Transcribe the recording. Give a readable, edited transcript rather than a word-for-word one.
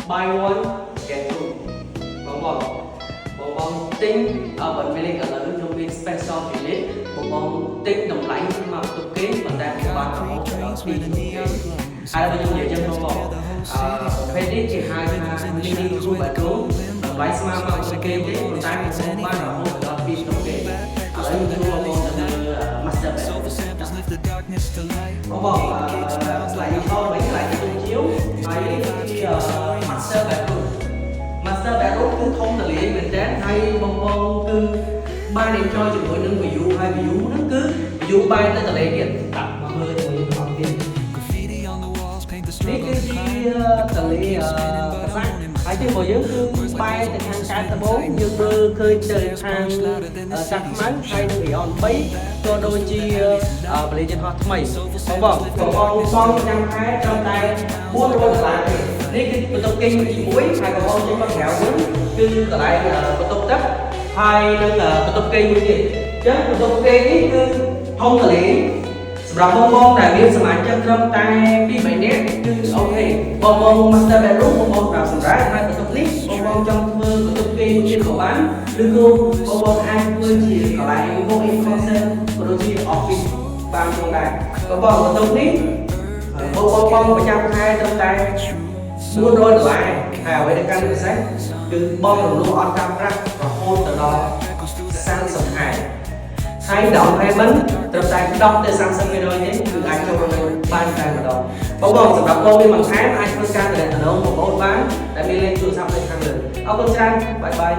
buy one get two បងទិញបើមានលេខឥឡូវខ្ញុំមាន special ពីលេខបងទិញតម្លៃមកទុកគេប៉ុន្តែបានរហូតដល់2គេហើយបើខ្ញុំនិយាយចឹងបងពេលនេះគេហៅថា mini two bedroom តម្លៃស្មើមកទុកគេទេប៉ុន្តែខ្ញុំបានរហូតដល់2គេឥឡូវខ្ញុំទៅបងទៅ master bedroom បងស្លាយថតវិញស្លាយទៅជាវហើយ master bedroom master bedroom គឺធំទលាយមែនតើហើយបងគឺបាន enjoy ជាមួយនឹង view ហើយ view ហ្នឹងគឺ view បែរទៅទលាយទៀតដាក់មកមើលជាមួយនឹងអត់ទៀតនេះគឺជាទលាយប្រាសាទហើយទីរបស់យើងគឺបែរទៅខាងកើតត្បូងយើងមើលឃើញទៅខាងសាក់ខ្មៅហើយនឹង Eon 3ក៏ដូចជាបរិយាយន្តហោះថ្មីបងសងចាំខែត្រឹមតែ$400ទេនេះគឺបន្ទប់គេងទី1ហើយបងចេញមកក្រៅវិញគឺកន្លែងបន្ទប់ទឹកហើយនឹងបន្ទប់គេងមួយទៀតអញ្ចឹងបន្ទប់គេងនេះគឺធំទលាយសម្រាប់បងដែលមានសមាជិកត្រឹមតែ2-3នាក់គឺអូខេបង master bedroom បងប្រាប់សម្រាប់ហើយបន្ទប់នេះបងចង់ធ្វើបន្ទប់គេងទៀតក៏បានឬក៏បងអាចធ្វើជាកន្លែង walk-in closet ក៏ដូចជា office បានផងដែរបងបន្ទប់នេះបងប្រចាំខែត្រឹមតែ$400ហើយអ្វីដែលកាន់ពិសេសគឺបងរំលោះអត់តាមប្រាក់រហូតដល់30ខែហើយdown payment ត្រឹមតែ10ទៅ30%ទេគឺអាចចូលរំលោះបានតែម្ដងបងសម្រាប់បងមានបន្ថែមអាចធ្វើការតំណងបងប្អូនបានដែលមានលេខទូរស័ព្ទនៅខាងលើអរគុណច្រើនបាយបាយ